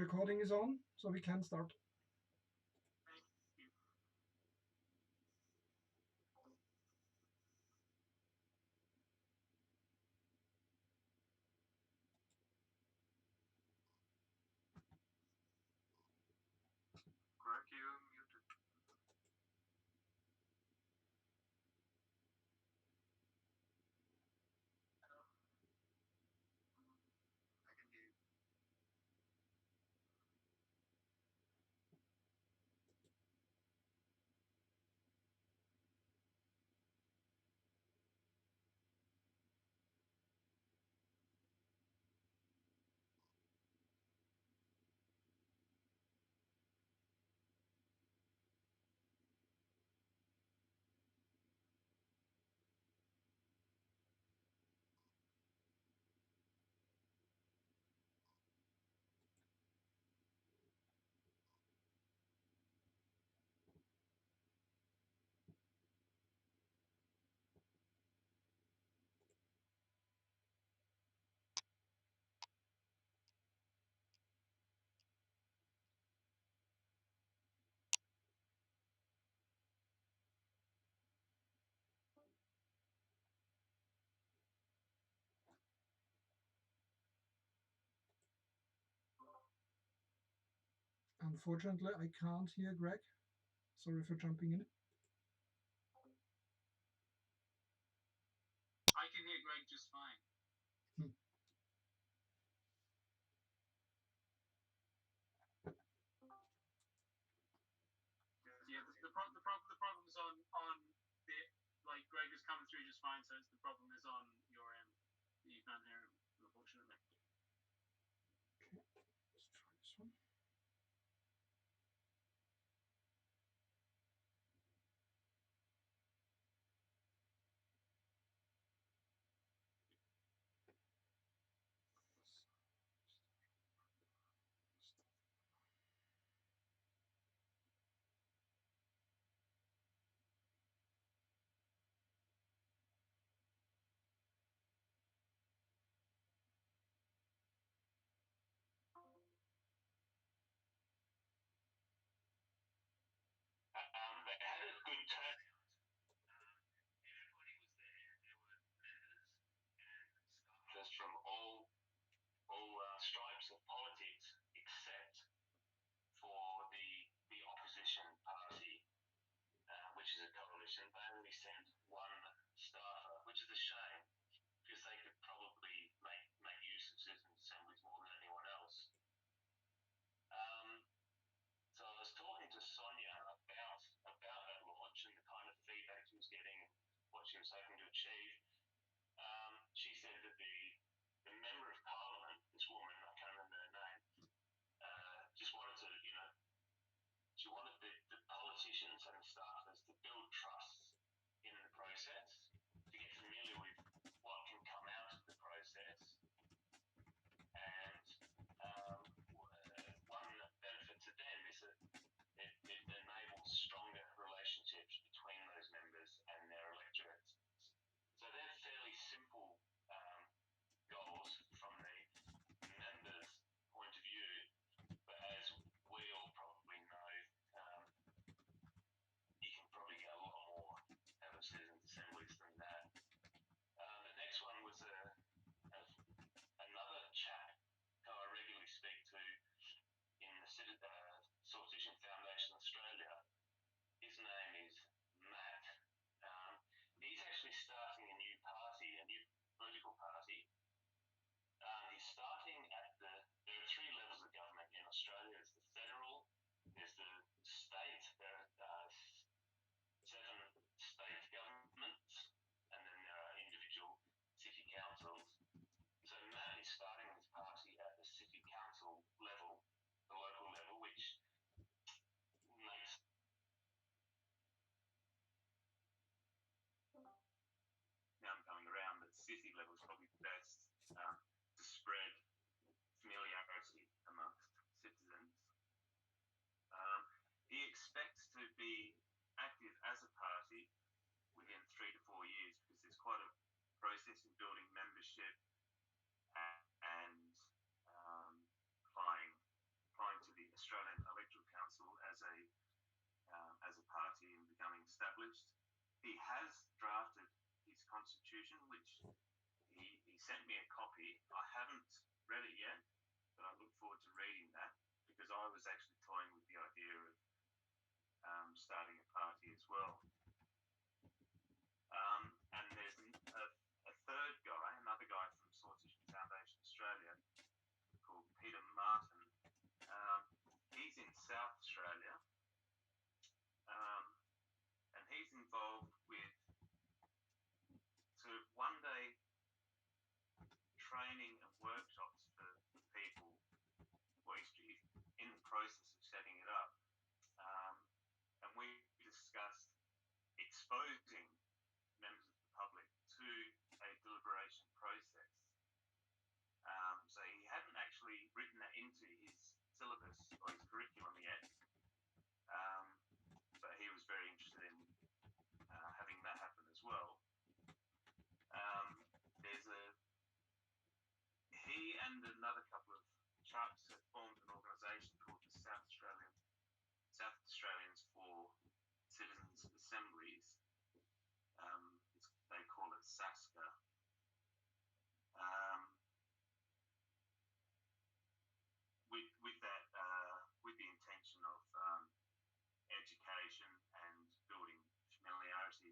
recording is on, so we can start. Thank you. Greg, you're muted. I can hear you. Unfortunately, I can't hear Greg. Sorry for jumping in. I can hear Greg just fine. Yeah, the problem's on the like Greg is coming through just fine, so it's the problem is on your end. You can't hear him, unfortunately. Okay, let's try this one. They had a good turnout. Everybody was there. There were members and staffers from all stripes of politics, except for the opposition party, which is a coalition. They only sent one staffer, which is a shame because they could probably make use of citizen assemblies more than anyone else. So I was talking to Sonia about that launch and the kind of feedback she was getting and what she was hoping to achieve. She said that the member of parliament, this woman, I can't remember her name, just wanted to, she wanted the politicians and the staffers to build trust in the process, to get familiar with what can come out of the process. And one benefit to them is that it enables stronger relationships between those members and their electorates. So they're fairly simple goals from the members' point of view, but as we all probably know, you can probably get a lot more out of citizens' assemblies than that. The next one was another chap who I regularly speak to in the Sortition Foundation Australia. His name is Matt. He's actually starting a new party, a new political party. He's starting at there are three levels of government in Australia. There's the federal, there's the state, there are 7 state governments, and then there are individual city councils. So Matt is starting his party at the city council level, the local level, which makes Now I'm coming around that city level is probably best to spread familiarity amongst citizens. He expects to be active as a party within 3 to 4 years because there's quite a process in building membership and applying he has drafted his constitution, which he sent me a copy. I haven't read it yet, but I look forward to reading that because I was actually toying with the idea of starting a party as well. And there's a third guy, another guy from Sortition Foundation Australia called Peter Martin. He's in South Australia, and he's involved with sort of one-day training and workshops for people. Well, he's in the process of setting it up, and we discussed exposing members of the public to a deliberation process. So he hadn't actually written that into his syllabus or his curriculum yet, but he was very interested in having that happen as well. He and another couple of chaps have formed an organisation called the South Australians for Citizens Assemblies. They call it SASCA. With the intention of education and building familiarity.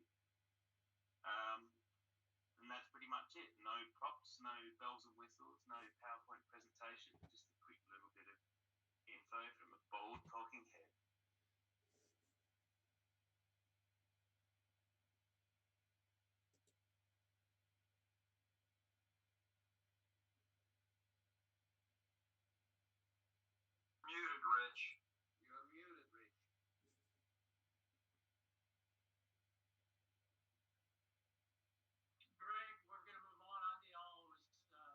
And that's pretty much it. No props, no bells and whistles, no PowerPoint presentation, just a quick little bit of info from a bold talking head. Muted, Rich. You're muted, Rich. Greg, we're going to move on. Andial was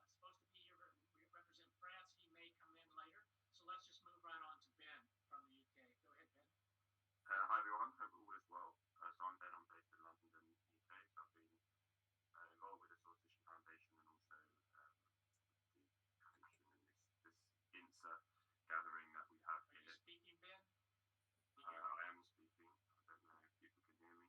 supposed to be here, but we represent France. He may come in later. So let's just move right on to Ben from the UK. Go ahead, Ben. Hi, everyone. Hope all is well. So I'm Ben. I'm based in London, UK. So I've been involved with the Sortition Foundation and also the commission and this INSA gathering that we have here. Are you speaking, Ben? I am speaking. I don't know if people can hear me.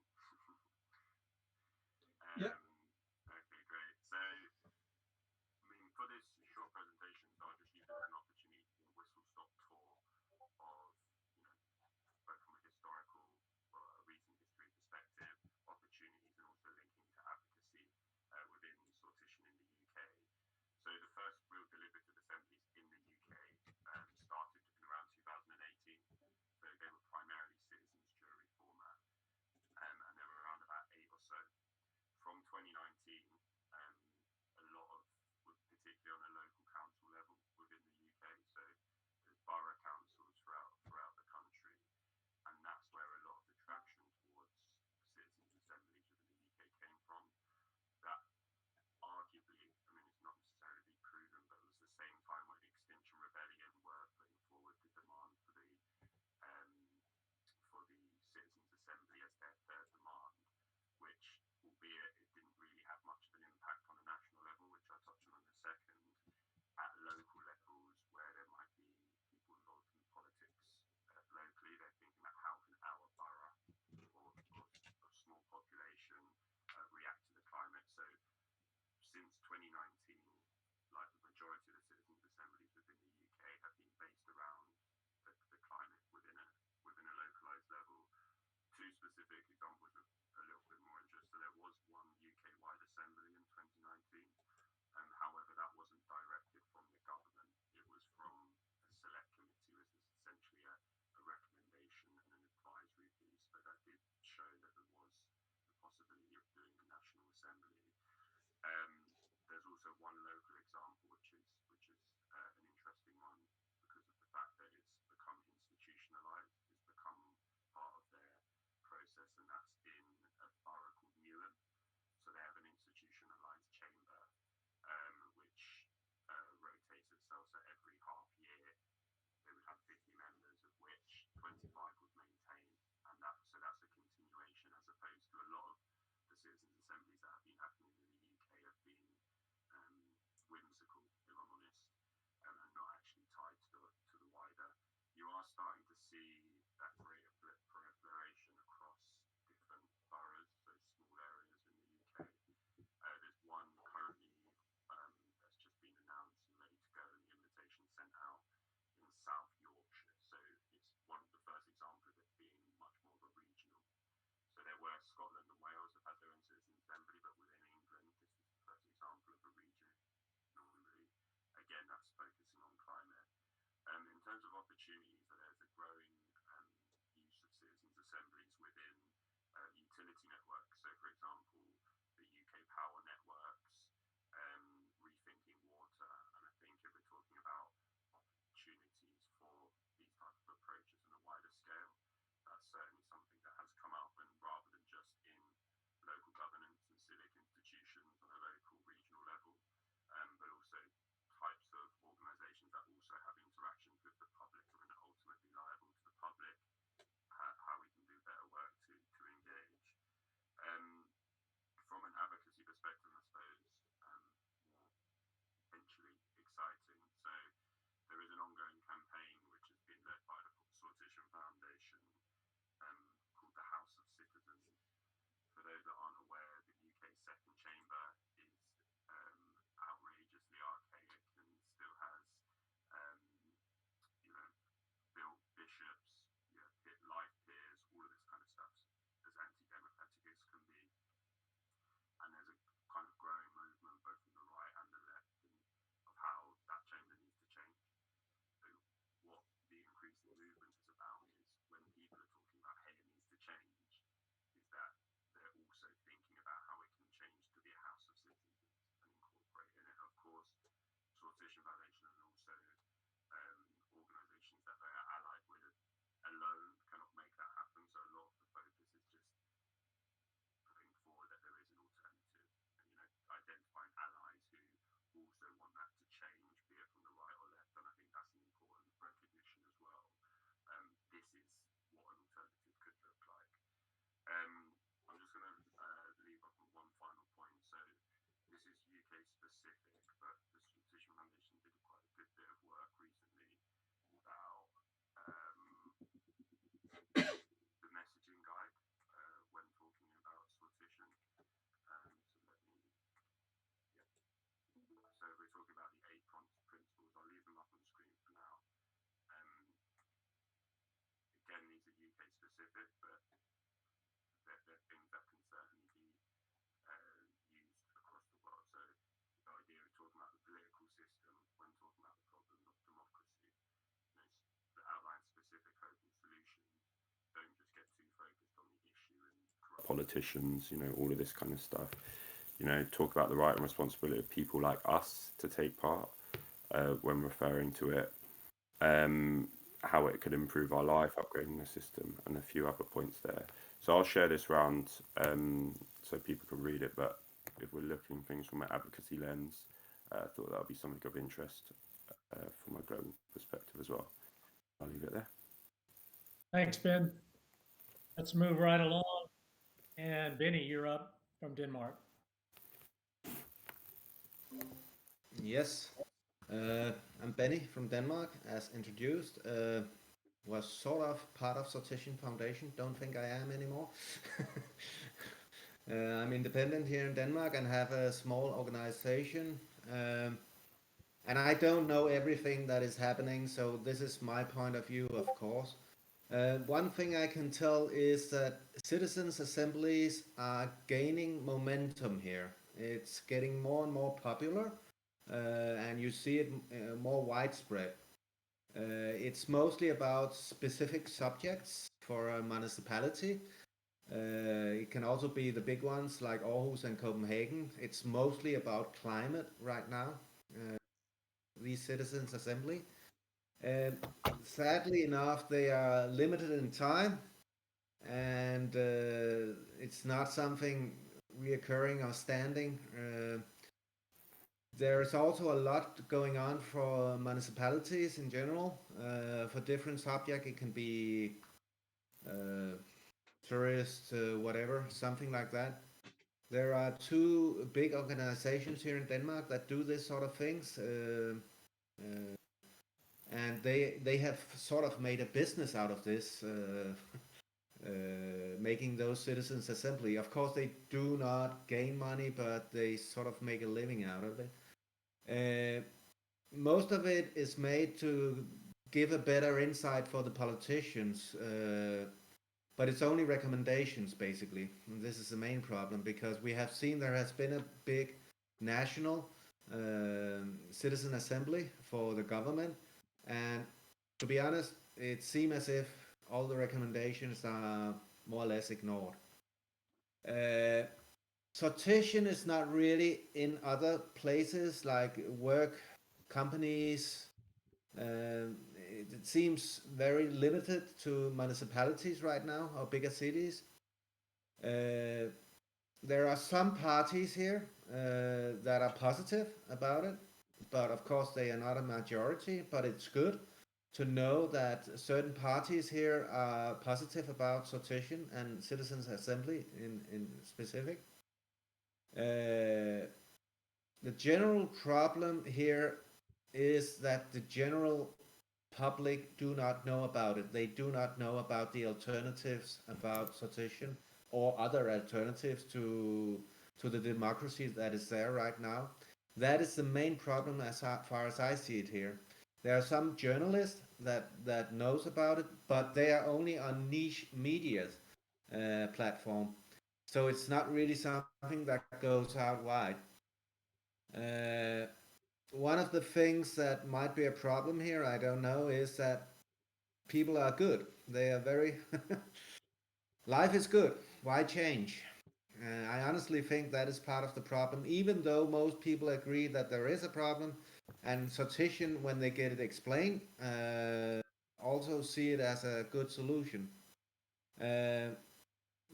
Yeah. Okay, great. So, I mean, for this short presentation, so I'll just use it as an opportunity to do a whistle-stop tour of, both from a historical or a recent history perspective, opportunities, and also linking to advocacy within sortition in the UK. So the first real deliberative assemblies in the UK started in around 2018. So they were primarily citizens' jury format, and there were around about 8 or so. From 2019, a lot of, particularly on a local council level within the UK, so there's borough councils throughout the country, and that's where a lot of the traction towards citizens' assemblies within the UK came from. That arguably, I mean, it's not necessarily been proven, but it was the same time when Extinction Rebellion were putting forward the demand for the citizens' assembly as their third demand, which, albeit it didn't really have much of an impact on a national level, which I'll touch on in a second, at local levels where there might be people involved in politics locally, they're thinking about how can our borough or small population react to the climate. So since 2019, like the majority of the citizens' assemblies within the UK have been based around the climate within a localised level. Two specific examples of a little bit more interest. So there was one UK-wide assembly in 2019. However, that wasn't directed from the government. It was from a select committee, which is essentially a recommendation and an advisory piece, but that did show that there was the possibility of doing a national assembly. There's also one local example, which is an interesting one because of the fact that it's become institutionalised. It's become part of their process, and that's in a borough called Newham. So they have an institutionalised chamber, which rotates itself. So every half year, they would have 50 members, of which 25 would maintain, and that's a continuation, as opposed to a lot of the citizens' assemblies that have been happening in the UK have been whimsical, if I'm honest, and not actually tied to the wider. You are starting to see that greater proliferation across different boroughs. So example of a region normally. Again, that's focusing on climate. In terms of opportunities, there's a growing use of citizens' assemblies within utility networks. So, for example, the UK power networks, rethinking water, and I think if we're talking about opportunities for these types of approaches on a wider scale, that's certainly something that has come up, and rather than just in local governance and civic institutions on a local, regional level, but also types of organisations that also have interactions with the public and are ultimately liable to the public, how we can do better work to engage. From an advocacy perspective, I suppose, more potentially exciting. So there is an ongoing campaign which has been led by the Sortition Foundation, called the House of Citizens. For those that aren't aware, the UK's second chamber is outrageously archaic and still has, built bishops, life peers, all of this kind of stuff, as anti-democratic as can be. And there's a kind of growing movement both from the right and the left of how that chamber needs to change. So what the increasing movement is about is when people are talking about, hey, it needs to change, is that they're also thinking about how it can change to be a house of citizens and incorporate in it. Of course, Sortition Foundation and also organisations that they are allied with alone cannot make that happen. So a lot of the focus is just putting forward that there is an alternative, and identifying allies who also want that to change, be it from the right or left. And I think that's an important recognition as well. This is what an alternative could look like. I'm just going to leave off on one final point. So this is UK specific, but the Sortition Foundation did quite a good bit of work recently about the messaging guide when talking about sortition. So we're talking about the 8 principles. I'll leave them up on the screen for now. Again, these are UK specific, but they're things that can certainly be used across the world. So the idea of talking about the political system when talking about the problem of democracy, to outline specific hope and solutions. Don't just get too focused on the issue and politicians, all of this kind of stuff. Talk about the right and responsibility of people like us to take part when referring to it, how it could improve our life, upgrading the system, and a few other points there. So I'll share this round so people can read it, but if we're looking at things from an advocacy lens, I thought that would be something of interest from a global perspective as well. I'll leave it there. Thanks, Ben. Let's move right along. And Benny, you're up from Denmark. Yes, I'm Benny from Denmark, as introduced. Was sort of part of Sortition Foundation. Don't think I am anymore. I'm independent here in Denmark and have a small organization. And I don't know everything that is happening, so this is my point of view, of course. One thing I can tell is that citizens' assemblies are gaining momentum here. It's getting more and more popular, and you see it more widespread. It's mostly about specific subjects for a municipality. It can also be the big ones like Aarhus and Copenhagen. It's mostly about climate right now, these citizens' assembly. Sadly enough, they are limited in time, and it's not something reoccurring or standing. There's also a lot going on for municipalities in general. For different subjects, it can be tourist, whatever, something like that. There are 2 big organizations here in Denmark that do this sort of things. And they have sort of made a business out of this, making those citizens assembly. Of course, they do not gain money, but they sort of make a living out of it. Most of it is made to give a better insight for the politicians, but it's only recommendations, basically. And this is the main problem, because we have seen there has been a big national citizen assembly for the government. And to be honest, it seems as if all the recommendations are more or less ignored. Uh, sortition is not really in other places like work companies. It seems very limited to municipalities right now or bigger cities. Uh, there are some parties here that are positive about it, but of course they are not a majority. But it's good to know that certain parties here are positive about sortition and citizens assembly in specific. Uh, the general problem here is that the general public do not know about it. They do not know about the alternatives about sortition or other alternatives to the democracy that is there right now. That is the main problem as far as I see it here. There are some journalists that knows about it, but they are only on niche media's platform. So it's not really something that goes out wide. Uh, One of the things that might be a problem here, I don't know, is that people are good. They are very. Life is good. Why change? I honestly think that is part of the problem, even though most people agree that there is a problem. And sortition, when they get it explained, also see it as a good solution. Uh,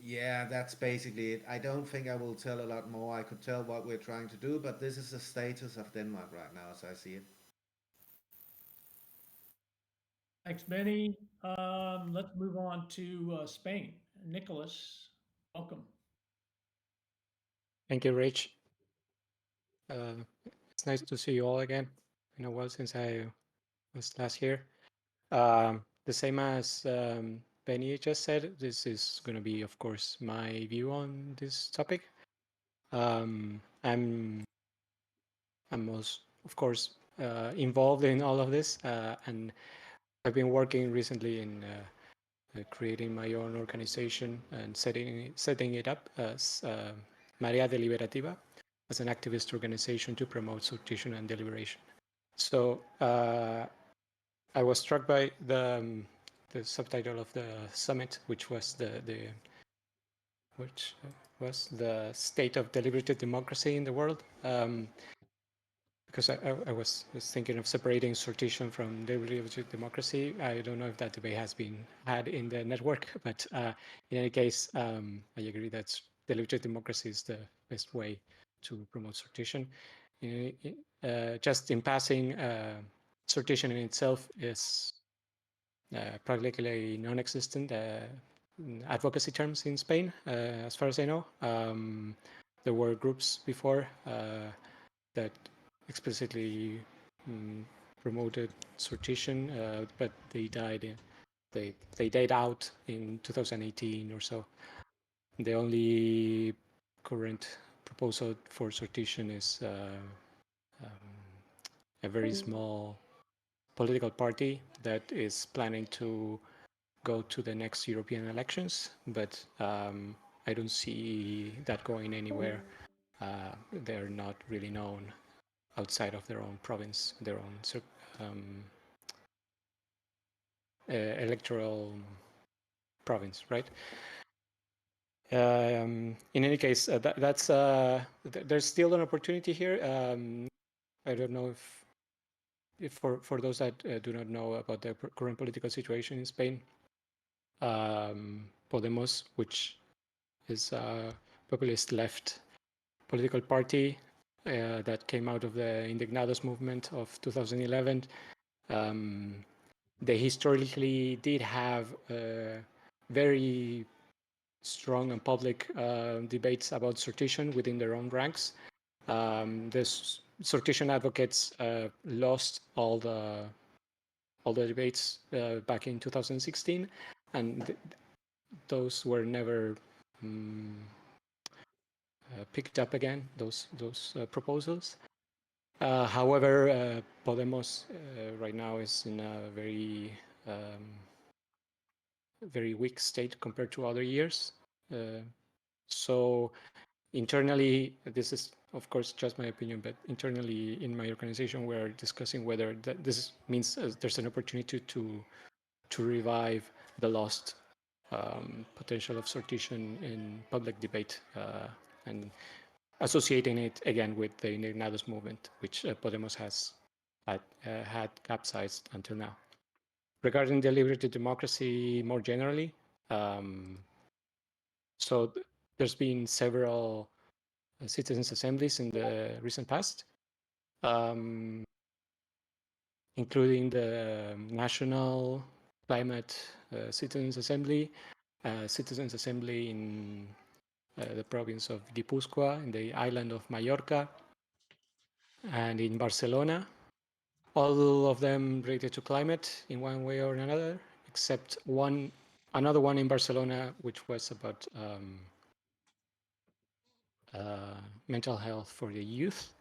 yeah, that's basically it. I don't think I will tell a lot more. I could tell what we're trying to do, but this is the status of Denmark right now, as I see it. Thanks, Benny. Let's move on to Spain. Nicholas, welcome. Thank you, Rich. It's nice to see you all again. Been a while since I was last here. The same as Benny just said, this is going to be, of course, my view on this topic. I'm most, of course, involved in all of this, and I've been working recently in creating my own organization and setting it up as Marea Deliberativa, as an activist organization to promote sortition and deliberation. So I was struck by the subtitle of the summit, which was the state of deliberative democracy in the world. Because I was thinking of separating sortition from deliberative democracy. I don't know if that debate has been had in the network, but in any case, I agree that deliberative democracy is the best way to promote sortition. Just in passing, sortition in itself is practically non-existent in advocacy terms in Spain, as far as I know. There were groups before that explicitly promoted sortition, but they died. They died out in 2018 or so. The only current proposal for sortition is a very small political party that is planning to go to the next European elections, but I don't see that going anywhere. They're not really known outside of their own province, their own electoral province, right? In any case, that's there's still an opportunity here. I don't know if for those that do not know about the current political situation in Spain, Podemos, which is a populist left political party that came out of the Indignados movement of 2011. They historically did have very strong and public debates about sortition within their own ranks. The sortition advocates lost all the debates back in 2016, and those were never picked up again. Those proposals. However, Podemos right now is in a very weak state compared to other years. So internally, this is of course, just my opinion, but internally in my organization, we're discussing whether this means there's an opportunity to revive the lost potential of sortition in public debate and associating it again with the Indignados movement, which Podemos has had capsized until now. Regarding deliberative democracy more generally, so there's been several citizens' assemblies in the recent past, including the National Climate Citizens Assembly, Citizens Assembly in the province of Guipúzcoa, in the island of Mallorca, and in Barcelona. All of them related to climate in one way or another, except another one in Barcelona, which was about mental health for the youth.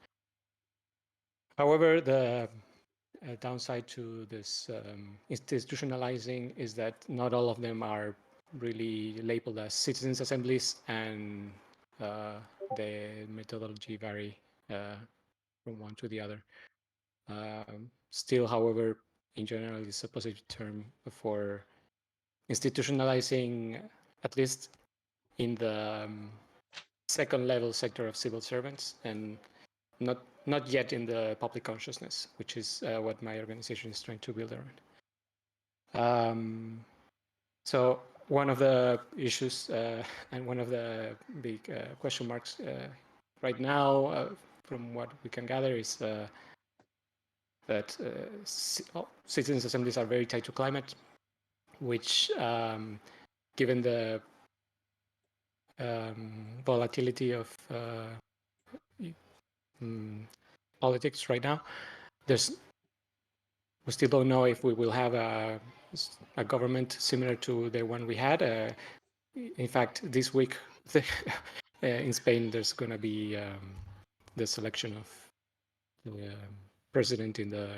However, the downside to this institutionalizing is that not all of them are really labeled as citizens' assemblies, and the methodology vary from one to the other. Still, however, in general, it's a positive term for institutionalizing, at least in the second level sector of civil servants, and not yet in the public consciousness, which is what my organization is trying to build around. So one of the issues and one of the big question marks right now, from what we can gather, is that citizens' assemblies are very tied to climate, which, given the volatility of politics right now, we still don't know if we will have a government similar to the one we had. In fact, this week in Spain, there's going to be the selection of the president in the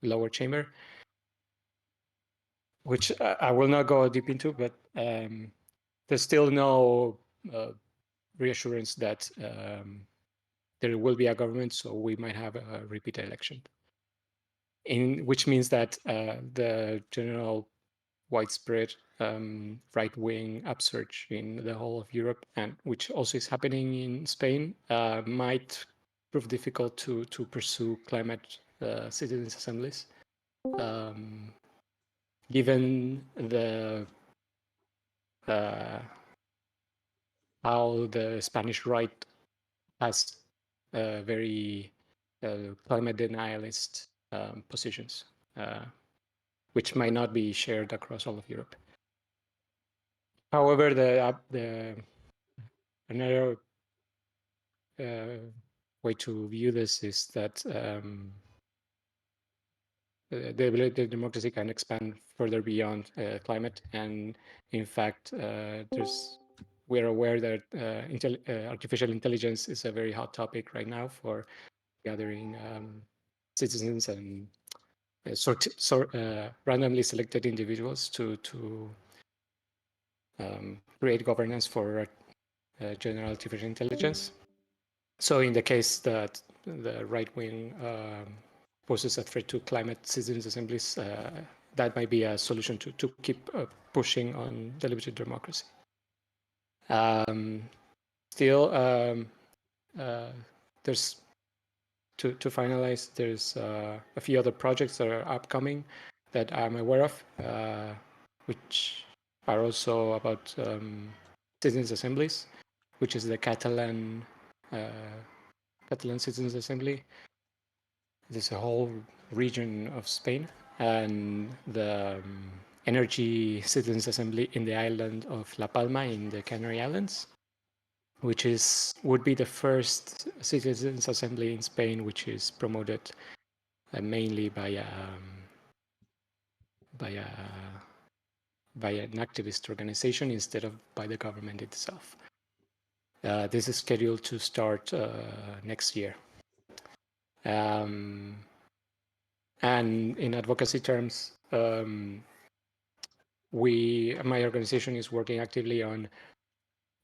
lower chamber, which I will not go deep into, but there's still no reassurance that there will be a government, so we might have a repeat election. Which means that the general widespread right-wing upsurge in the whole of Europe, and which also is happening in Spain, might prove difficult to pursue climate citizens' assemblies, given the how the Spanish right has very climate denialist positions, which might not be shared across all of Europe. However, another way to view this is that the democracy can expand further beyond climate, and in fact, we're aware that artificial intelligence is a very hot topic right now for gathering citizens and randomly selected individuals to create governance for general artificial intelligence. So in the case that the right wing poses a threat to climate citizens' assemblies, that might be a solution to keep pushing on deliberative democracy. Still, there's to finalize, there's a few other projects that are upcoming that I'm aware of, which are also about citizens' assemblies, which is the Catalan Citizens' Assembly. There's a whole region of Spain, and the Energy Citizens' Assembly in the island of La Palma in the Canary Islands, which would be the first citizens' assembly in Spain, which is promoted mainly by an activist organization instead of by the government itself. This is scheduled to start next year. And in advocacy terms, my organization is working actively on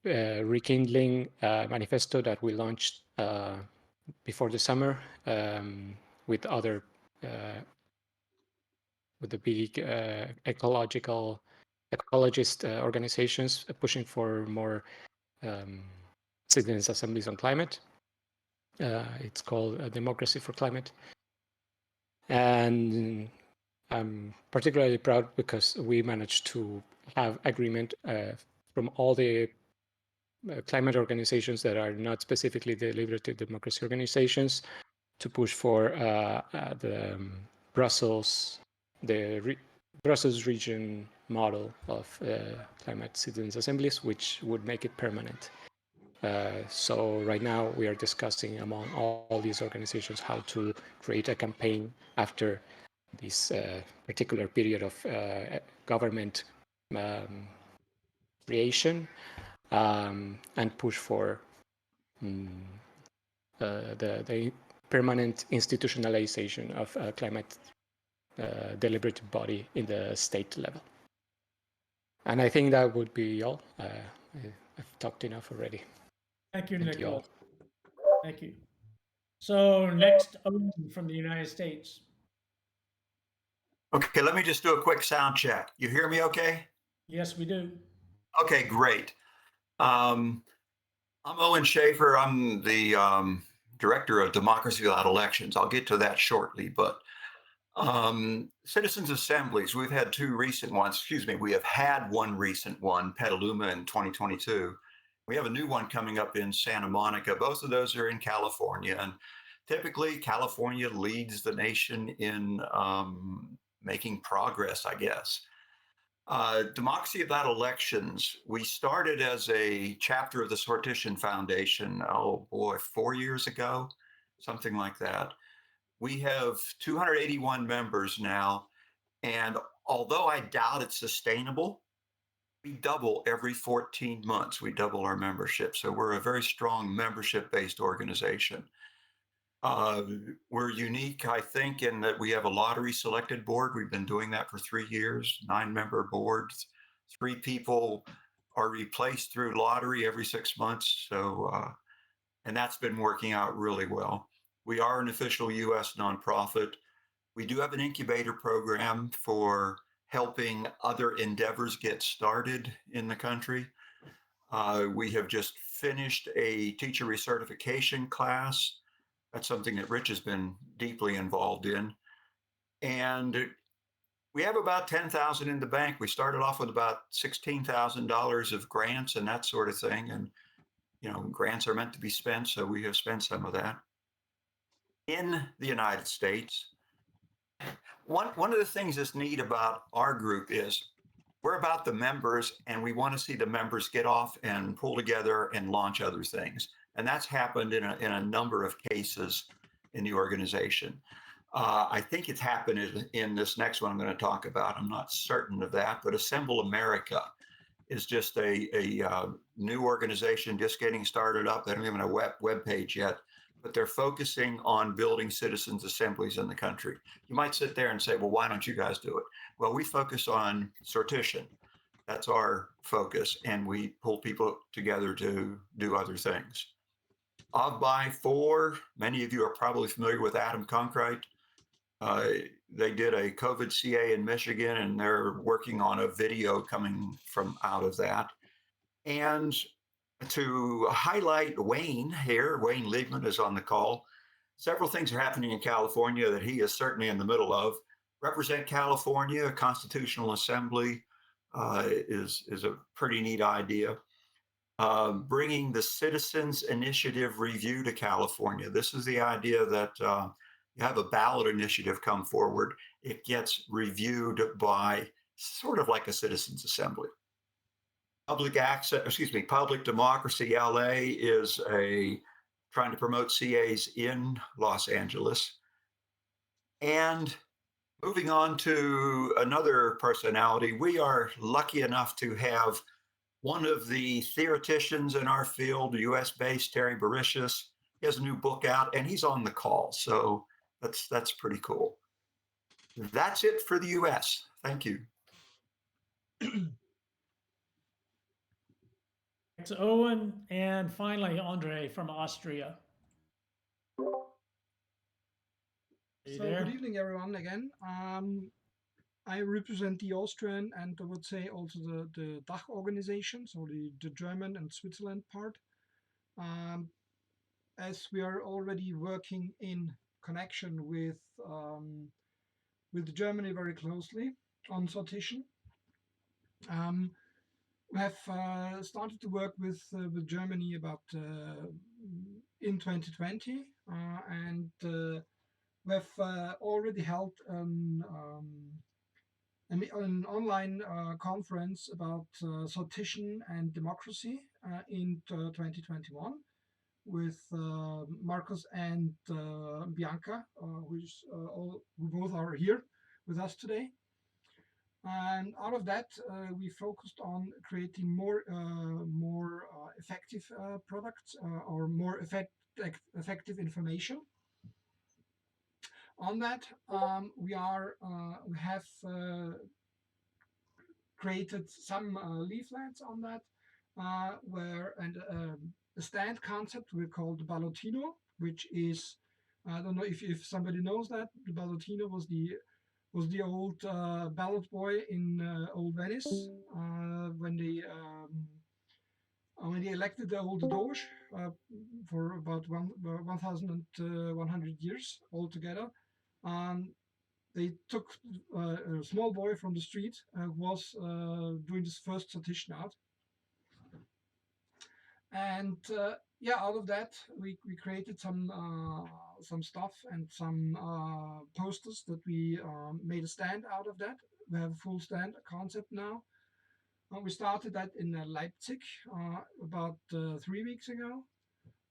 rekindling a manifesto that we launched before the summer with other with the big ecologist organizations pushing for more citizens' assemblies on climate. It's called Democracy for Climate. And I'm particularly proud because we managed to have agreement from all the climate organizations that are not specifically deliberative democracy organizations to push for the Brussels, Brussels region model of climate citizens assemblies, which would make it permanent. So right now we are discussing among all these organizations how to create a campaign after this particular period of government creation and push for the permanent institutionalization of a climate deliberative body in the state level. And I think that would be all. I've talked enough already. Thank you, Thank you all. Nicola. Thank you. So next, Owen from the United States. Okay, let me just do a quick sound check. You hear me okay? Yes, we do. Okay, great. I'm Owen Schaefer. I'm the director of Democracy Without Elections. I'll get to that shortly, but citizens assemblies, we've had two recent ones. Excuse me, we have had one recent one, Petaluma in 2022. We have a new one coming up in Santa Monica. Both of those are in California, and typically California leads the nation in making progress, I guess. Democracy Without Elections, we started as a chapter of the Sortition Foundation, oh boy, 4 years ago, something like that. We have 281 members now, and although I doubt it's sustainable, we double every 14 months. We double our membership, so we're a very strong membership-based organization. We're unique, I think, in that we have a lottery selected board. We've been doing that for 3 years, 9-member boards. 3 people are replaced through lottery every 6 months. So, and that's been working out really well. We are an official US nonprofit. We do have an incubator program for helping other endeavors get started in the country. We have just finished a teacher recertification class. That's something that Rich has been deeply involved in. And we have about 10,000 in the bank. We started off with about $16,000 of grants and that sort of thing. And, you know, grants are meant to be spent, so we have spent some of that. In the United States, one of the things that's neat about our group is we're about the members, and we want to see the members get off and pull together and launch other things. And that's happened in a number of cases in the organization. I think it's happened in this next one I'm going to talk about. I'm not certain of that, but Assemble America is just a new organization just getting started up. They don't even have a web page yet, but they're focusing on building citizens' assemblies in the country. You might sit there and say, well, why don't you guys do it? Well, we focus on sortition. That's our focus, and we pull people together to do other things. Of by 4, many of you are probably familiar with Adam Conkright. They did a COVID CA in Michigan, and they're working on a video coming from out of that. And to highlight Wayne here, Wayne Liebman is on the call. Several things are happening in California that he is certainly in the middle of. Represent California, Constitutional Assembly is a pretty neat idea. Bringing the Citizens Initiative Review to California. This is the idea that you have a ballot initiative come forward. It gets reviewed by sort of like a citizens assembly. Public Democracy LA is trying to promote CAs in Los Angeles. And moving on to another personality, we are lucky enough to have one of the theoreticians in our field, US-based, Terry Baricius. He has a new book out, and he's on the call. So that's pretty cool. That's it for the US. Thank you. Thanks, Owen. And finally, Andre from Austria. Good evening, everyone, again. I represent the Austrian and I would say also the DACH organization, so the German and Switzerland part. As we are already working in connection with Germany very closely on sortition. We have started to work with Germany about in 2020, and we have already held an online conference about sortition and democracy in 2021 with Marcus and Bianca, who both are here with us today. And out of that, we focused on creating more effective products or more effective information. On that, we have created some leaflets on that, where a stand concept we called the Ballottino, which is, I don't know if somebody knows that the Ballottino was the old ballot boy in old Venice when they elected the old Doge for about 1,100 years altogether. They took a small boy from the street who was doing this first sortition out. And yeah, out of that, we created some stuff and some posters that we made a stand out of that. We have a full stand concept now. We started that in Leipzig about 3 weeks ago,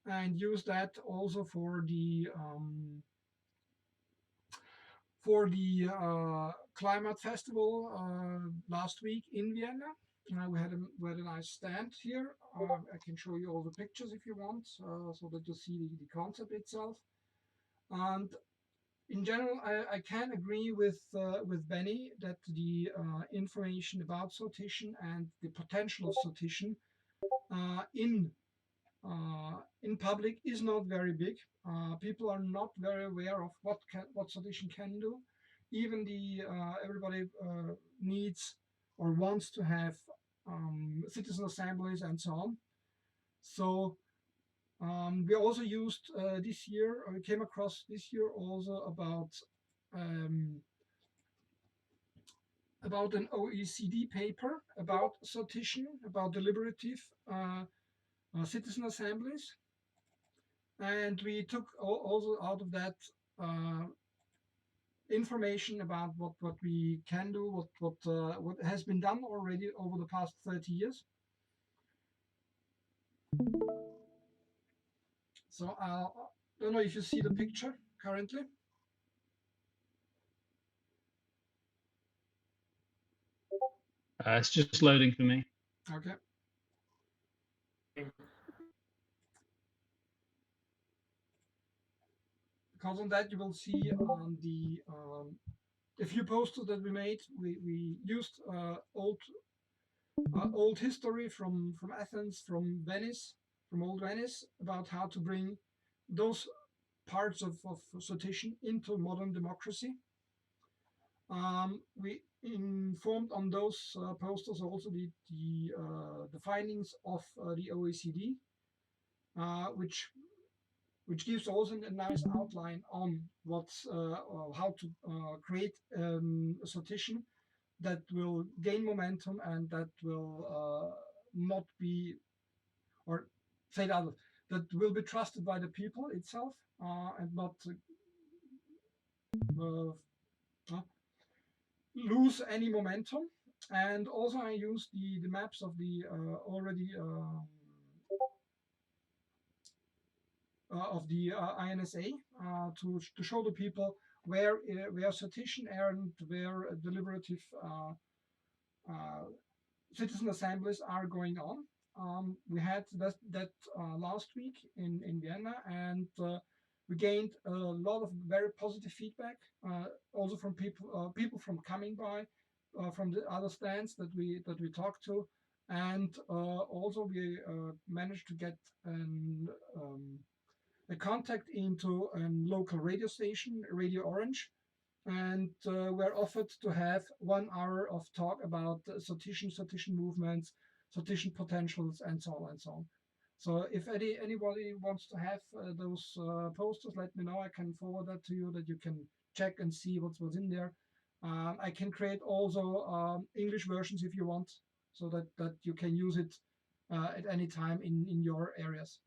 and used that also for the climate festival last week in Vienna. We had a nice stand here. I can show you all the pictures if you want, so that you see the concept itself. And in general, I can agree with Benny that the information about sortition and the potential of sortition in public is not very big. People are not very aware of what sortition can do. Even everybody needs or wants to have citizen assemblies and so on. So we also used this year, we came across this year also about an OECD paper about sortition, about deliberative citizen assemblies. And we took also out of that information about what we can do, what has been done already over the past 30 years. So I don't know if you see the picture currently. It's just loading for me. Okay. Because on that you will see on the few posters that we made, we used old history from Athens, from Venice, from old Venice, about how to bring those parts of sortition into modern democracy. We informed on those posters also the findings of the OECD, which gives also a nice outline on how to create a sortition that will gain momentum and that will not be, or say that will be trusted by the people itself and not lose any momentum. And also I used the maps of the already of the INSA to show the people where sortition and where deliberative citizen assemblies are going on. We had that last week in Vienna, and we gained a lot of very positive feedback, also from people from coming by, from the other stands that we talked to, and also we managed to get a contact into a local radio station, Radio Orange, and were offered to have 1 hour of talk about sortition movements, sortition potentials, and so on and so on. So if anybody wants to have those posters, let me know. I can forward that to you, that you can check and see what's in there. I can create also English versions if you want, so that you can use it at any time in your areas.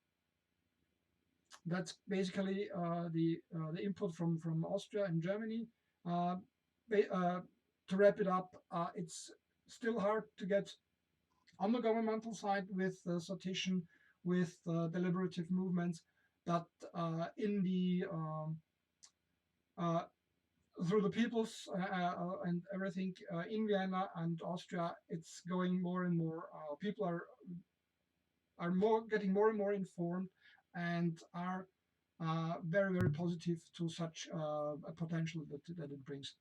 That's basically the input from Austria and Germany. Uh, to wrap it up, it's still hard to get on the governmental side with sortition, with deliberative movements, but in the uh, through the peoples and everything in Vienna and Austria, it's going more and more. People are getting more and more informed and are very positive to such a potential that it brings.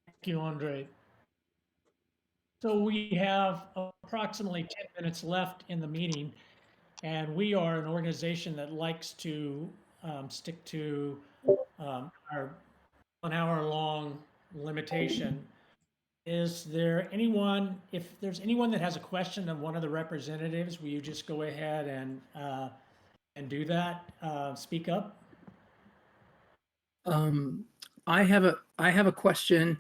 Thank you, Andre. So we have approximately 10 minutes left in the meeting, and we are an organization that likes to stick to our 1 hour long limitation. Is there anyone, if there's anyone that has a question of one of the representatives, will you just go ahead and do that? Speak up. I have a question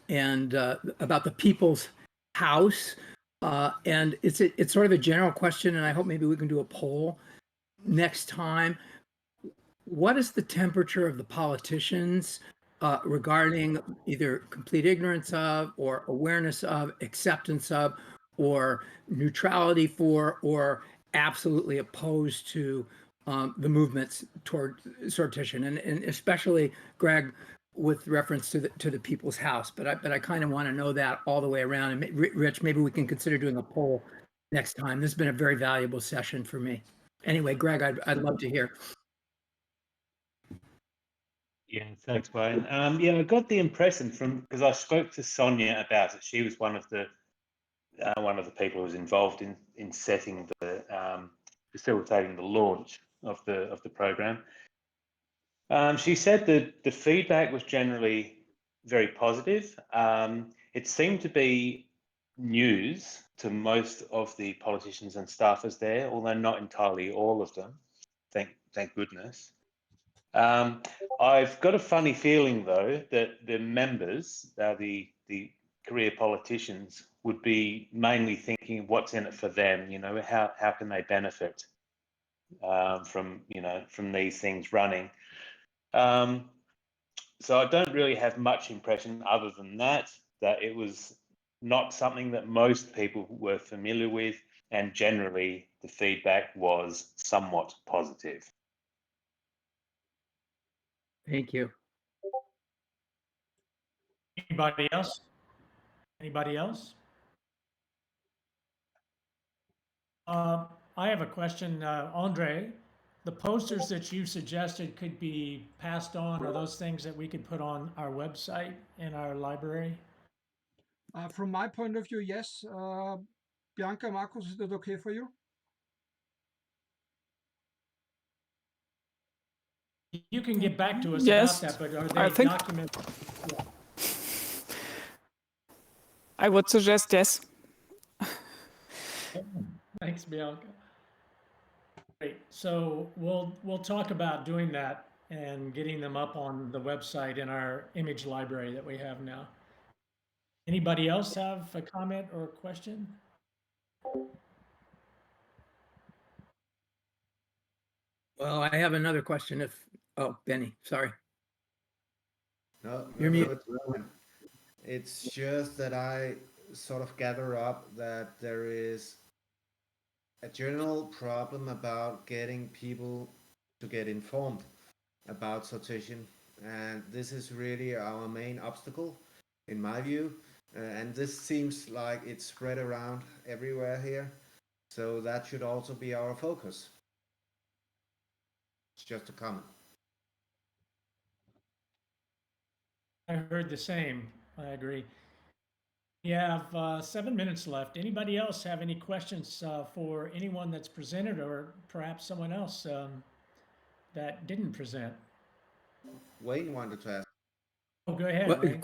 and about the People's House, and it's sort of a general question, and I hope maybe we can do a poll next time. What is the temperature of the politicians regarding either complete ignorance of, or awareness of, acceptance of, or neutrality for, or absolutely opposed to the movements toward sortition, and especially, Greg, with reference to the People's House? But I kind of want to know that all the way around. And Rich, maybe we can consider doing a poll next time. This has been a very valuable session for me. Anyway, Greg, I'd love to hear. Yeah, thanks, Wayne. Yeah, I got the impression because I spoke to Sonia about it. She was one of the people who was involved in setting the facilitating the launch of the program. She said that the feedback was generally very positive. It seemed to be news to most of the politicians and staffers there, although not entirely all of them. Thank goodness. I've got a funny feeling, though, that the members, the career politicians, would be mainly thinking what's in it for them. You know, how can they benefit from these things running? So I don't really have much impression other than that it was not something that most people were familiar with, and generally the feedback was somewhat positive. Thank you. Anybody else? Anybody else? I have a question, Andre. The posters that you suggested could be passed on. Are those things that we could put on our website in our library? From my point of view, yes. Bianca, Marcus, is that okay for you? You can get back to us Yes, about that, but are I they think documented? I would suggest yes. Thanks, Bianca. Great. So we'll talk about doing that and getting them up on the website in our image library that we have now. Anybody else have a comment or a question? Well, I have another question. Oh, Benny, sorry. No, You're mute. it's just that I sort of gather up that there is a general problem about getting people to get informed about sortition, and this is really our main obstacle, in my view. And this seems like it's spread around everywhere here, so that should also be our focus. It's just a comment. I heard the same. I agree. We have 7 minutes left. Anybody else have any questions for anyone that's presented, or perhaps someone else that didn't present? Wayne wanted to ask. Oh, go ahead, Well, Wayne.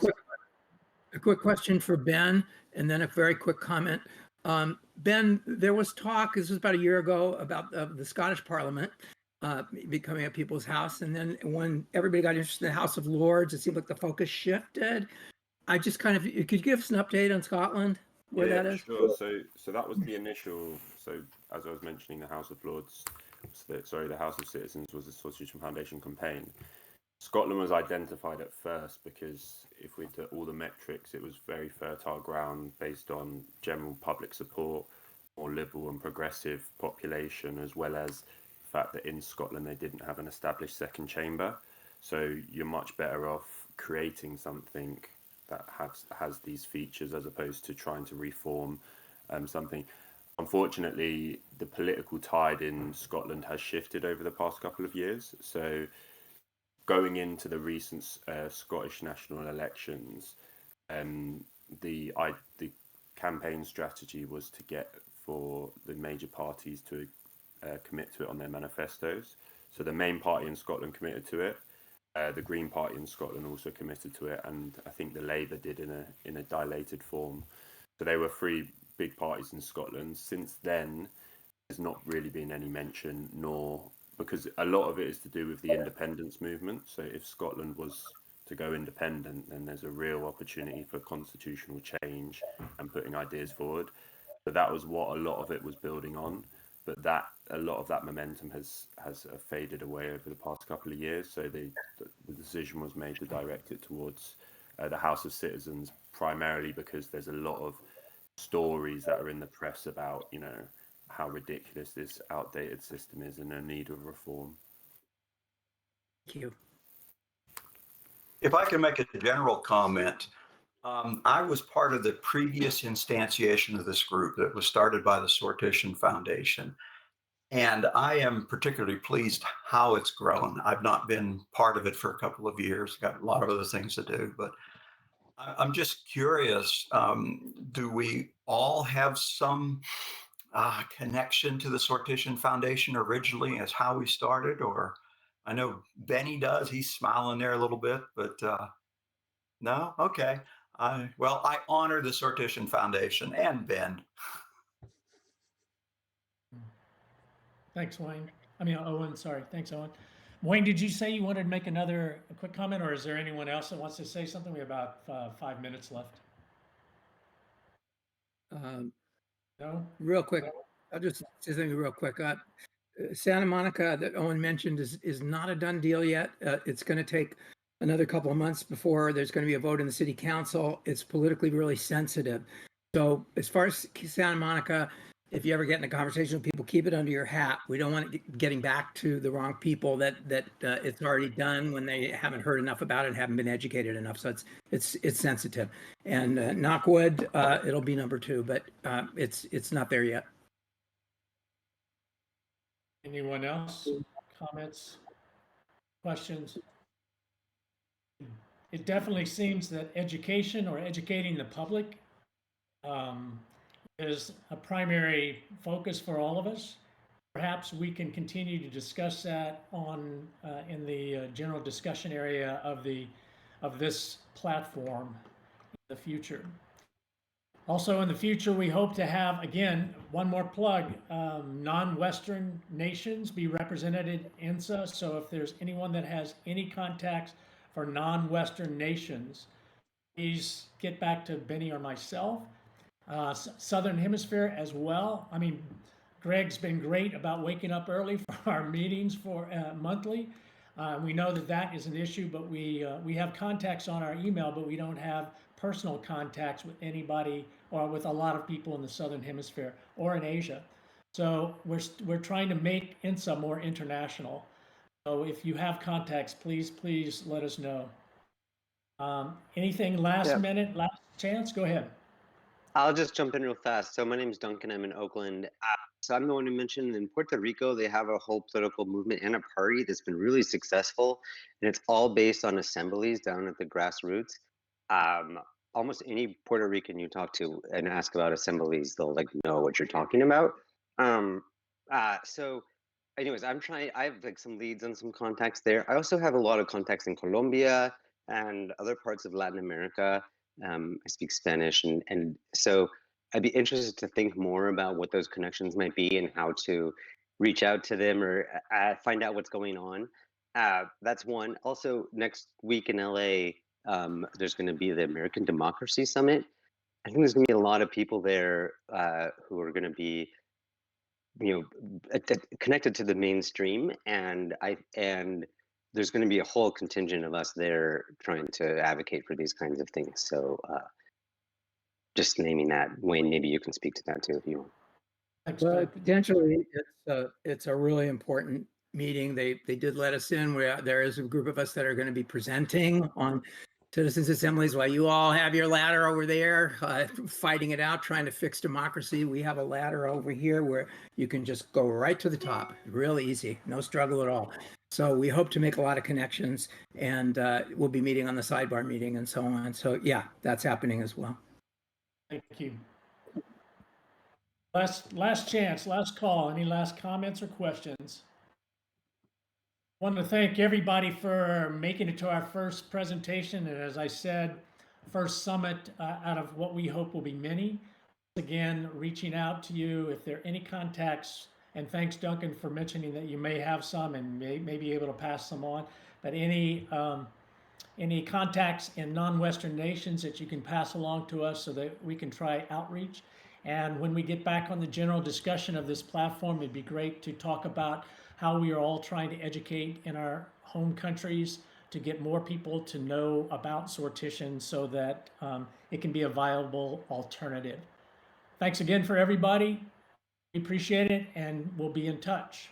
a quick question for Ben, and then a very quick comment. Ben, there was talk, this was about a year ago, about the Scottish Parliament becoming a people's house. And then when everybody got interested in the House of Lords, it seemed like the focus shifted. I just kind of, could you give us an update on Scotland, where that is? Sure. So that was the initial. So as I was mentioning, the House of Lords, the House of Citizens was the Sortition Foundation campaign. Scotland was identified at first because if we look at all the metrics, it was very fertile ground based on general public support, more liberal and progressive population, as well as the fact that in Scotland they didn't have an established second chamber. So you're much better off creating something that has these features as opposed to trying to reform something. Unfortunately, the political tide in Scotland has shifted over the past couple of years. So going into the recent Scottish national elections, the campaign strategy was to get for the major parties to commit to it on their manifestos. So the main party in Scotland committed to it. The Green Party in Scotland also committed to it, and I think the Labour did in a dilated form. So there were three big parties in Scotland. Since then, there's not really been any mention, nor because a lot of it is to do with the independence movement. So if Scotland was to go independent, then there's a real opportunity for constitutional change and putting ideas forward. So that was what a lot of it was building on. But a lot of that momentum has faded away over the past couple of years. So the decision was made to direct it towards the House of Citizens, primarily because there's a lot of stories that are in the press about, how ridiculous this outdated system is and in need of reform. Thank you. If I can make a general comment, I was part of the previous instantiation of this group that was started by the Sortition Foundation. And I am particularly pleased how it's grown. I've not been part of it for a couple of years, got a lot of other things to do, but I'm just curious, do we all have some connection to the Sortition Foundation originally as how we started? Or I know Benny does, he's smiling there a little bit, but no? Okay. Well, I honor the Sortition Foundation and Ben. Thanks, Wayne. I mean, Owen, sorry. Thanks, Owen. Wayne, did you say you wanted to make a quick comment, or is there anyone else that wants to say something? We have about 5 minutes left. No? Real quick, I'll just say something real quick. Santa Monica that Owen mentioned is not a done deal yet. It's going to take another couple of months before there's going to be a vote in the city council. It's politically really sensitive. So as far as Santa Monica, if you ever get in a conversation with people, keep it under your hat. We don't want it getting back to the wrong people that it's already done when they haven't heard enough about it, haven't been educated enough. So it's sensitive. And knock wood, it'll be number 2, but it's not there yet. Anyone else? Comments? Questions? It definitely seems that education or educating the public is a primary focus for all of us. Perhaps we can continue to discuss that in the general discussion area of this platform in the future. Also in the future, we hope to have, again, one more plug, non-Western nations be represented in INSA. So if there's anyone that has any contacts for non-Western nations, please get back to Benny or myself. Southern Hemisphere as well. I mean, Greg's been great about waking up early for our meetings for monthly. We know that is an issue, but we have contacts on our email, but we don't have personal contacts with anybody or with a lot of people in the Southern Hemisphere or in Asia. So we're trying to make INSA more international. So if you have contacts, please let us know. Anything last minute, last chance? Go ahead. I'll just jump in real fast. So my name is Duncan. I'm in Oakland. So I'm the one who mentioned in Puerto Rico, they have a whole political movement and a party that's been really successful. And it's all based on assemblies down at the grassroots. almost any Puerto Rican you talk to and ask about assemblies, they'll like know what you're talking about. So anyways, I have like some leads and some contacts there. I also have a lot of contacts in Colombia and other parts of Latin America. I speak Spanish, and so I'd be interested to think more about what those connections might be and how to reach out to them or find out what's going on. That's one. Also, next week in LA, there's going to be the American Democracy Summit. I think there's going to be a lot of people there who are going to be, connected to the mainstream, and there's going to be a whole contingent of us there trying to advocate for these kinds of things. So, just naming that, Wayne, maybe you can speak to that too if you want. Thanks, Well, Duncan. potentially, it's a really important meeting. They did let us in. Where there is a group of us that are going to be presenting on citizens' assemblies while you all have your ladder over there, fighting it out, trying to fix democracy. We have a ladder over here where you can just go right to the top. Really easy, no struggle at all. So we hope to make a lot of connections, and we'll be meeting on the sidebar meeting and so on. So yeah, that's happening as well. Thank you. Last chance, last call. Any last comments or questions? I want to thank everybody for making it to our first presentation. And as I said, first summit out of what we hope will be many. Again, reaching out to you if there are any contacts, and thanks, Duncan, for mentioning that you may have some and may be able to pass some on. But any contacts in non-Western nations that you can pass along to us so that we can try outreach. And when we get back on the general discussion of this platform, it'd be great to talk about how we are all trying to educate in our home countries to get more people to know about sortition so that it can be a viable alternative. Thanks again for everybody. We appreciate it, and we'll be in touch.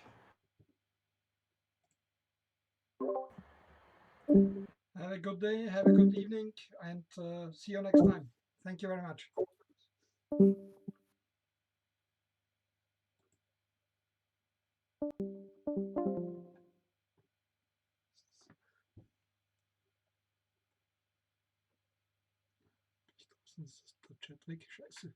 Have a good day, have a good evening, and see you next time. Thank you very much. Das ist der Chat weg, scheiße.